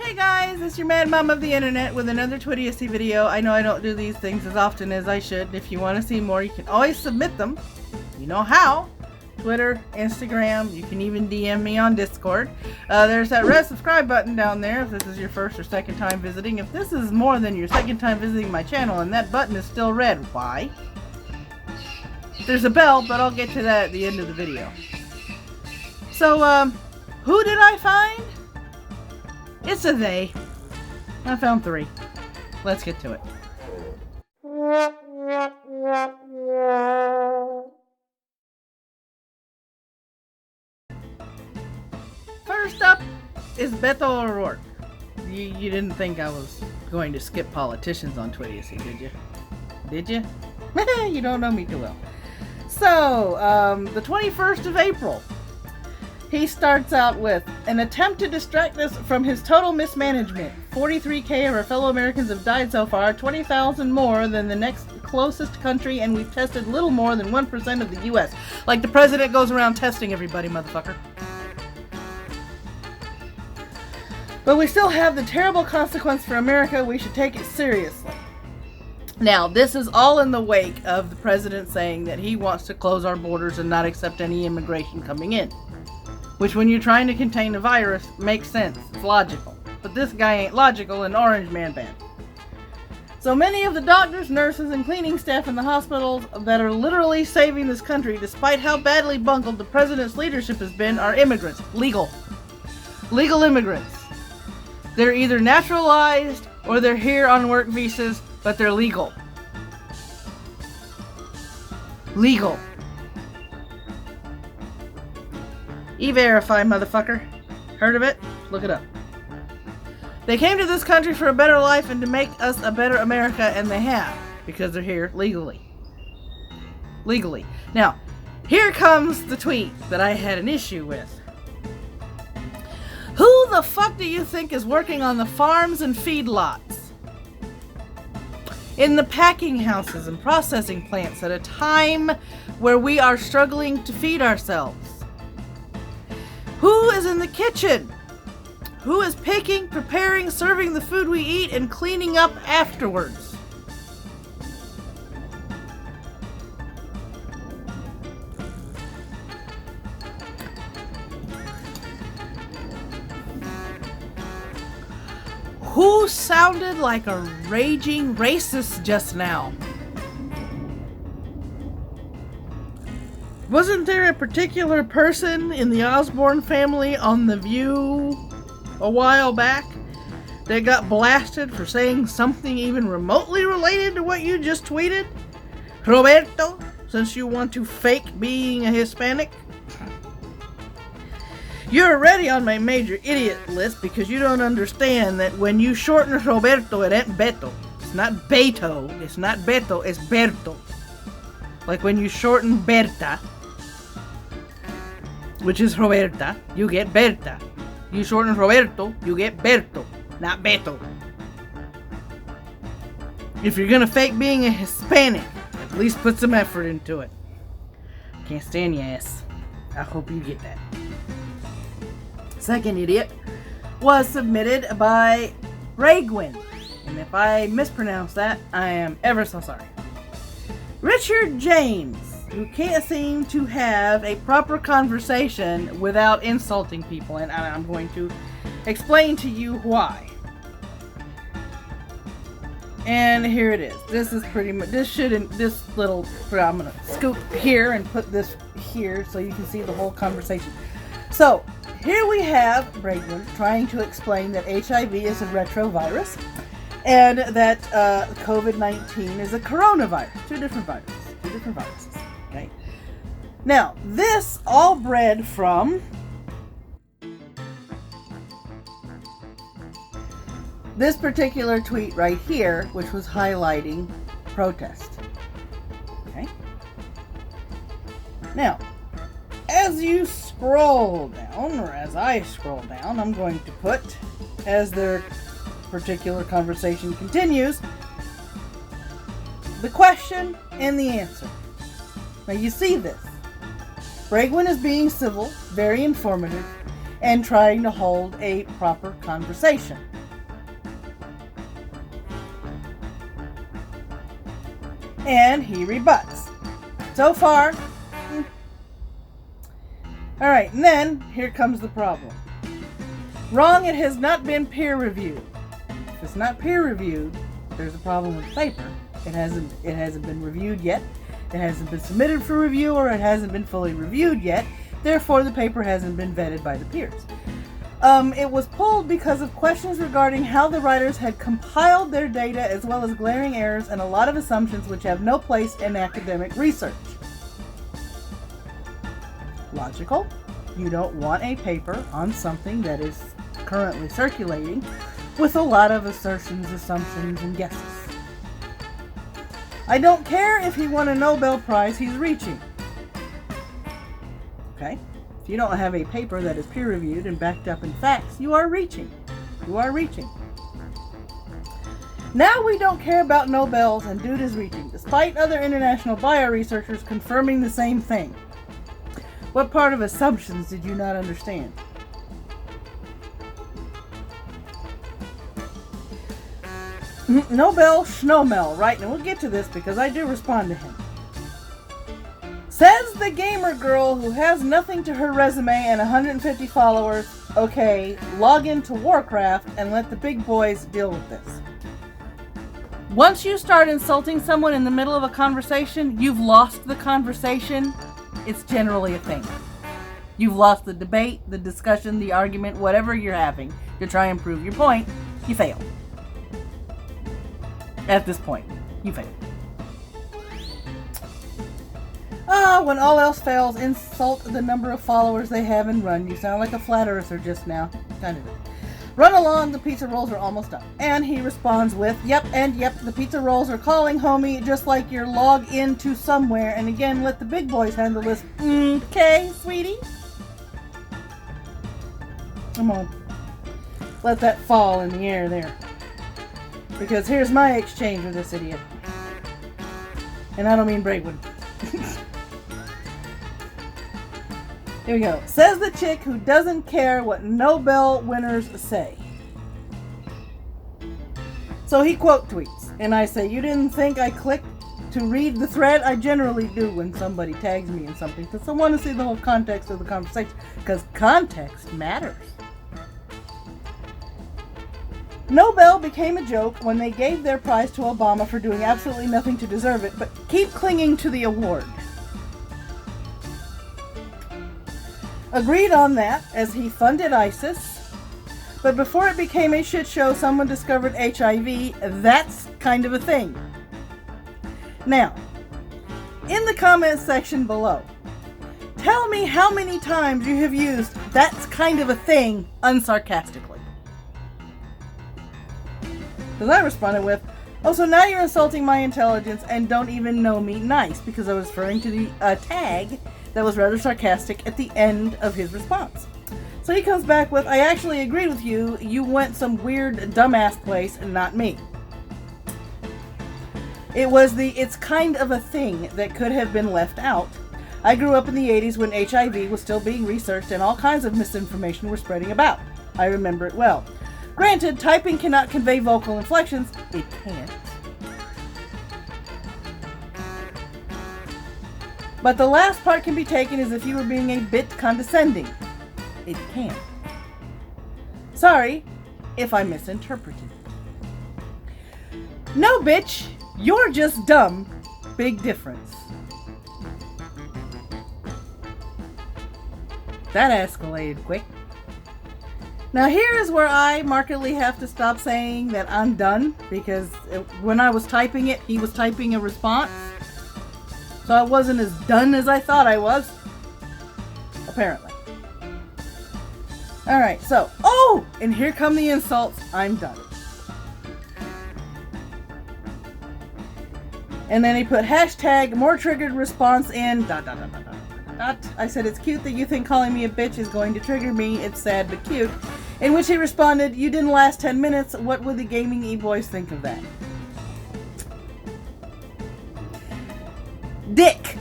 Hey guys, it's your mad mom of the internet with another Twidiocy video. I know I don't do these things as often as I should. If you want to see more, you can always submit them. You know how. Twitter, Instagram, you can even DM me on Discord. There's that red subscribe button down there if this is your first or second time visiting. If this is more than your second time visiting my channel and that button is still red, why? There's a bell, but I'll get to that at the end of the video. So, who did I find? It's a they. I found 3. Let's get to it. First up is Beto O'Rourke. You didn't think I was going to skip politicians on Twidiocy, did you? Did you? You don't know me too well. So, the 21st of April. He starts out with an attempt to distract us from his total mismanagement. 43K of our fellow Americans have died so far, 20,000 more than the next closest country, and we've tested little more than 1% of the US. Like the president goes around testing everybody, motherfucker. But we still have the terrible consequence for America. We should take it seriously. Now, this is all in the wake of the president saying that he wants to close our borders and not accept any immigration coming in. Which, when you're trying to contain a virus, makes sense. It's logical. But this guy ain't logical and Orange Man bad. So many of the doctors, nurses, and cleaning staff in the hospitals that are literally saving this country, despite how badly bungled the president's leadership has been, are immigrants. Legal. Legal immigrants. They're either naturalized or they're here on work visas, but they're legal. Legal. E-Verify, motherfucker. Heard of it? Look it up. They came to this country for a better life and to make us a better America, and they have. Because they're here legally. Legally. Now, here comes the tweet that I had an issue with. Who the fuck do you think is working on the farms and feedlots? In the packing houses and processing plants at a time where we are struggling to feed ourselves? Who is in the kitchen? Who is picking, preparing, serving the food we eat, and cleaning up afterwards? Who sounded like a raging racist just now? Wasn't there a particular person in the Osborne family on The View a while back that got blasted for saying something even remotely related to what you just tweeted? Roberto, since you want to fake being a Hispanic? You're already on my major idiot list because you don't understand that when you shorten Roberto, it ain't Beto. It's not Beto. It's not Beto. It's Berto. Like when you shorten Berta, which is Roberta, you get Berta. You shorten Roberto, you get Berto, not Beto. If you're gonna fake being a Hispanic, at least put some effort into it. Can't stand your ass. I hope you get that. Second idiot was submitted by Ragwin. And if I mispronounce that, I am ever so sorry. Richard James, who can't seem to have a proper conversation without insulting people, and I'm going to explain to you why. And here it is. This is pretty much, I'm gonna scoop here and put this here so you can see the whole conversation. So, here we have Bragman trying to explain that HIV is a retrovirus and that COVID-19 is a coronavirus. Two different viruses. Okay. Now, this all bred from this particular tweet right here, which was highlighting protest. Okay. Now, as you scroll down, or as I scroll down, I'm going to put, as their particular conversation continues, the question and the answer. Now you see this. Bragwin is being civil, very informative, and trying to hold a proper conversation. And he rebuts. So far, Alright, and then here comes the problem. Wrong, it has not been peer reviewed. If it's not peer reviewed, there's a problem with the paper. It hasn't been reviewed yet. It hasn't been submitted for review, or it hasn't been fully reviewed yet. Therefore, the paper hasn't been vetted by the peers. It was pulled because of questions regarding how the writers had compiled their data, as well as glaring errors and a lot of assumptions which have no place in academic research. Logical. You don't want a paper on something that is currently circulating with a lot of assertions, assumptions, and guesses. I don't care if he won a Nobel Prize, he's reaching. Okay? If you don't have a paper that is peer-reviewed and backed up in facts, you are reaching. You are reaching. Now we don't care about Nobels and dude is reaching, despite other international bio-researchers confirming the same thing. What part of assumptions did you not understand? Nobel Schnomel, right? And we'll get to this because I do respond to him. Says the gamer girl who has nothing to her resume and 150 followers, okay, log into Warcraft and let the big boys deal with this. Once you start insulting someone in the middle of a conversation, you've lost the conversation. It's generally a thing. You've lost the debate, the discussion, the argument, whatever you're having to try and prove your point. You fail. At this point, you fail. When all else fails, insult the number of followers they have and run. You sound like a flat earther just now. Kind of. Run along, the pizza rolls are almost done. And he responds with, yep, the pizza rolls are calling, homie, just like you're log into somewhere. And again, let the big boys handle this. Okay, sweetie? Come on. Let that fall in the air there. Because here's my exchange with this idiot. And I don't mean Braidwood. Here we go. Says the chick who doesn't care what Nobel winners say. So he quote tweets, and I say, you didn't think I clicked to read the thread? I generally do when somebody tags me in something, because I want to see the whole context of the conversation, because context matters. Nobel became a joke when they gave their prize to Obama for doing absolutely nothing to deserve it, but keep clinging to the award. Agreed on that, as he funded ISIS, but before it became a shit show, someone discovered HIV. That's kind of a thing. Now, in the comments section below, tell me how many times you have used "that's kind of a thing" unsarcastically. Because I responded with, oh, so now you're insulting my intelligence and don't even know me nice, because I was referring to the tag that was rather sarcastic at the end of his response. So he comes back with, I actually agreed with you. You went some weird dumbass place and not me. It was the it's kind of a thing that could have been left out. I grew up in the 80s when HIV was still being researched and all kinds of misinformation were spreading about. I remember it well. Granted, typing cannot convey vocal inflections. It can't. But the last part can be taken as if you were being a bit condescending. It can. Sorry if I misinterpreted. No, bitch, you're just dumb. Big difference. That escalated quick. Now here is where I markedly have to stop saying that I'm done, because when I was typing it, he was typing a response. So I wasn't as done as I thought I was. Apparently. Alright, so, oh! And here come the insults. I'm done. And then he put hashtag more triggered response in ... I said, it's cute that you think calling me a bitch is going to trigger me. It's sad but cute. In which he responded, you didn't last 10 minutes. What would the gaming e-boys think of that? Dick,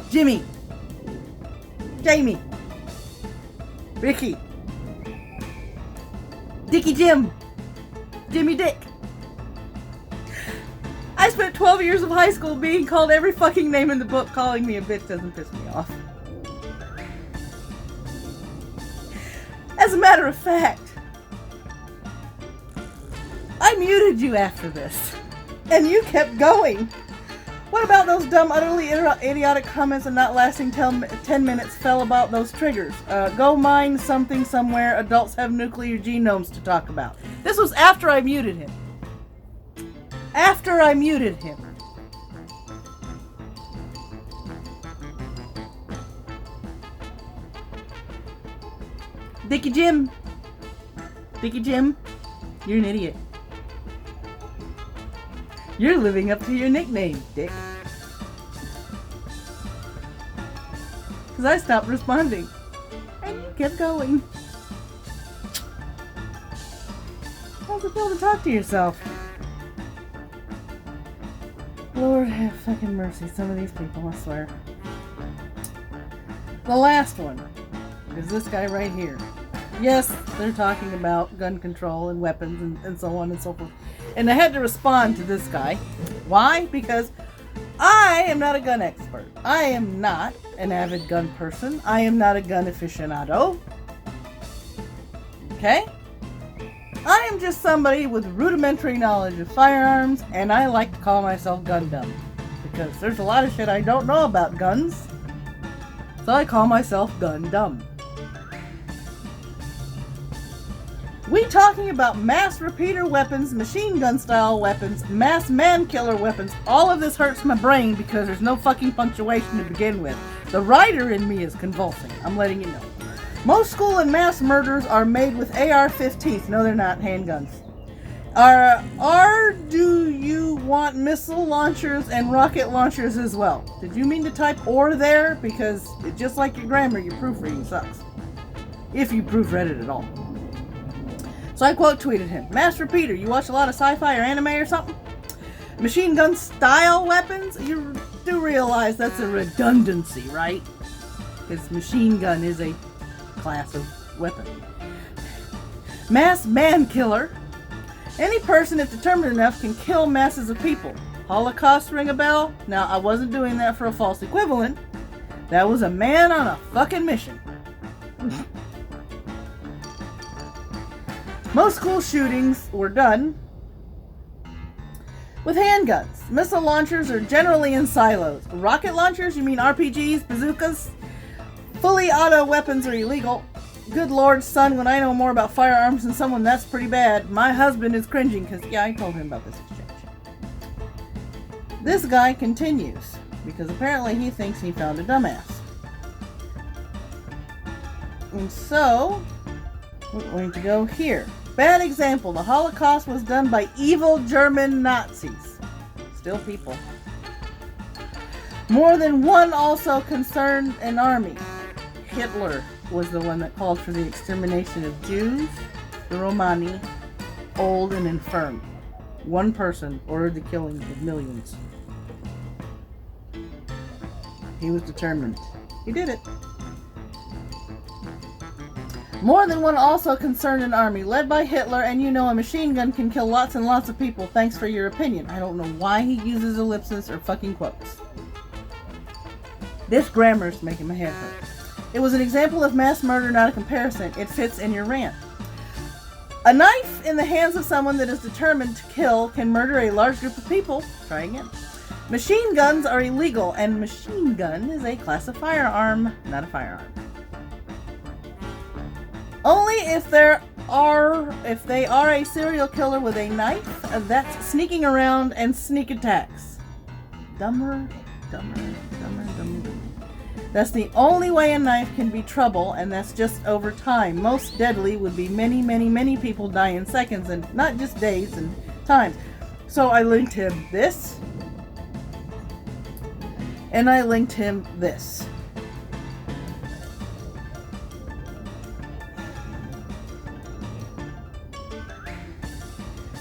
Jimmy, Jamie, Ricky, Dickie Jim, Jimmy Dick. I spent 12 years of high school being called every fucking name in the book. Calling me a bitch doesn't piss me off. As a matter of fact, I muted you after this, and you kept going. What about those dumb, utterly idiotic comments and not lasting 10 minutes fell about those triggers? Go mine something somewhere. Adults have nuclear genomes to talk about. This was after I muted him. After I muted him. Dickie Jim. Dickie Jim, you're an idiot. You're living up to your nickname, Dick. Because I stopped responding. And you kept going. How's it feel to talk to yourself? Lord have fucking mercy, some of these people, I swear. The last one is this guy right here. Yes, they're talking about gun control and weapons and so on and so forth. And I had to respond to this guy. Why? Because I am not a gun expert. I am not an avid gun person. I am not a gun aficionado. Okay? I am just somebody with rudimentary knowledge of firearms, and I like to call myself gun dumb. Because there's a lot of shit I don't know about guns. So I call myself gun dumb. We talking about mass repeater weapons, machine gun style weapons, mass man killer weapons. All of this hurts my brain because there's no fucking punctuation to begin with. The writer in me is convulsing. I'm letting you know. Most school and mass murders are made with AR-15s. No, they're not handguns. Do you want missile launchers and rocket launchers as well? Did you mean to type "or" there? Because just like your grammar, your proofreading sucks. If you proofread it at all. So I quote tweeted him. Mass repeater, you watch a lot of sci-fi or anime or something? Machine gun style weapons? You do realize that's a redundancy, right? Because machine gun is a class of weapon. Mass man killer. Any person, if determined enough, can kill masses of people. Holocaust ring a bell? Now, I wasn't doing that for a false equivalent. That was a man on a fucking mission. Most school shootings were done with handguns. Missile launchers are generally in silos. Rocket launchers? You mean RPGs, bazookas? Fully auto weapons are illegal. Good Lord, son, when I know more about firearms than someone, that's pretty bad. My husband is cringing because, yeah, I told him about this exchange. This guy continues because apparently he thinks he found a dumbass. And so, we're going to go here. Bad example. The Holocaust was done by evil German Nazis. Still people. More than one also concerned an army. Hitler was the one that called for the extermination of Jews, the Romani, old and infirm. One person ordered the killing of millions. He was determined. He did it. More than one also concerned an army, led by Hitler, and you know a machine gun can kill lots and lots of people. Thanks for your opinion. I don't know why he uses ellipses or fucking quotes. This grammar's making my head hurt. It was an example of mass murder, not a comparison. It fits in your rant. A knife in the hands of someone that is determined to kill can murder a large group of people. Try again. Machine guns are illegal, and machine gun is a class of firearm, not a firearm. Only if they are a serial killer with a knife that's sneaking around and sneak attacks. Dumber. That's the only way a knife can be trouble, and that's just over time. Most deadly would be many people die in seconds and not just days and times. So I linked him this, and I linked him this.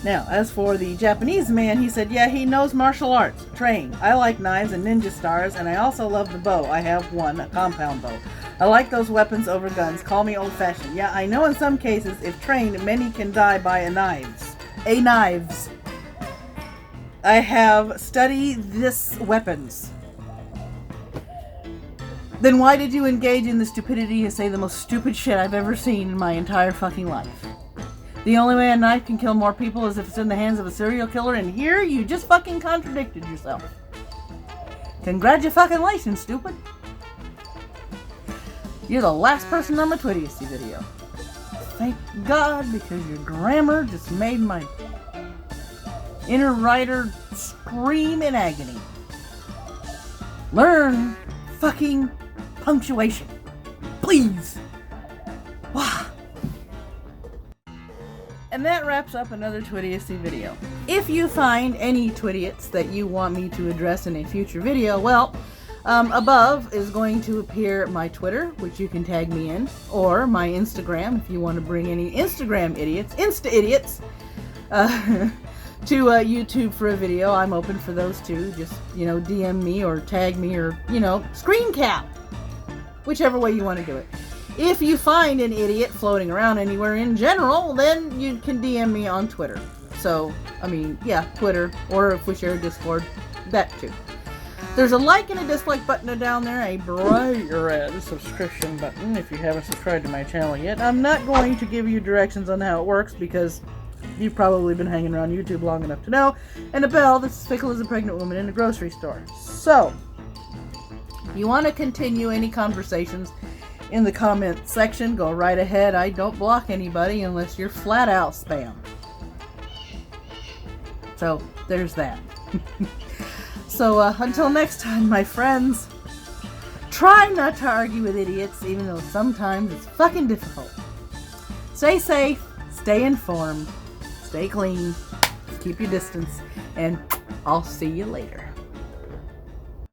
Now, as for the Japanese man, he said, yeah, he knows martial arts, trained. I like knives and ninja stars, and I also love the bow. I have one, a compound bow. I like those weapons over guns. Call me old-fashioned. Yeah, I know in some cases, if trained, many can die by knives. I have studied this weapons. Then why did you engage in the stupidity to say the most stupid shit I've ever seen in my entire fucking life? The only way a knife can kill more people is if it's in the hands of a serial killer, and here you just fucking contradicted yourself. Congratulations, stupid. You're the last person on my Twidiocy video. Thank God, because your grammar just made my inner writer scream in agony. Learn fucking punctuation. Please. Wow. And that wraps up another Twidiocy video. If you find any Twidiots that you want me to address in a future video, well, above is going to appear my Twitter, which you can tag me in, or my Instagram if you want to bring any Instagram idiots, Insta-idiots, to YouTube for a video. I'm open for those too. Just, DM me or tag me or, screen cap. Whichever way you want to do it. If you find an idiot floating around anywhere in general, then you can DM me on Twitter. So, Twitter, or if we share a Discord, that too. There's a like and a dislike button down there, a bright red subscription button if you haven't subscribed to my channel yet. I'm not going to give you directions on how it works because you've probably been hanging around YouTube long enough to know. And a bell that's as fickle as a pregnant woman in a grocery store. So, if you want to continue any conversations in the comment section, go right ahead. I don't block anybody unless you're flat out spam. So, there's that. So, until next time, my friends, try not to argue with idiots, even though sometimes it's fucking difficult. Stay safe, stay informed, stay clean, keep your distance, and I'll see you later.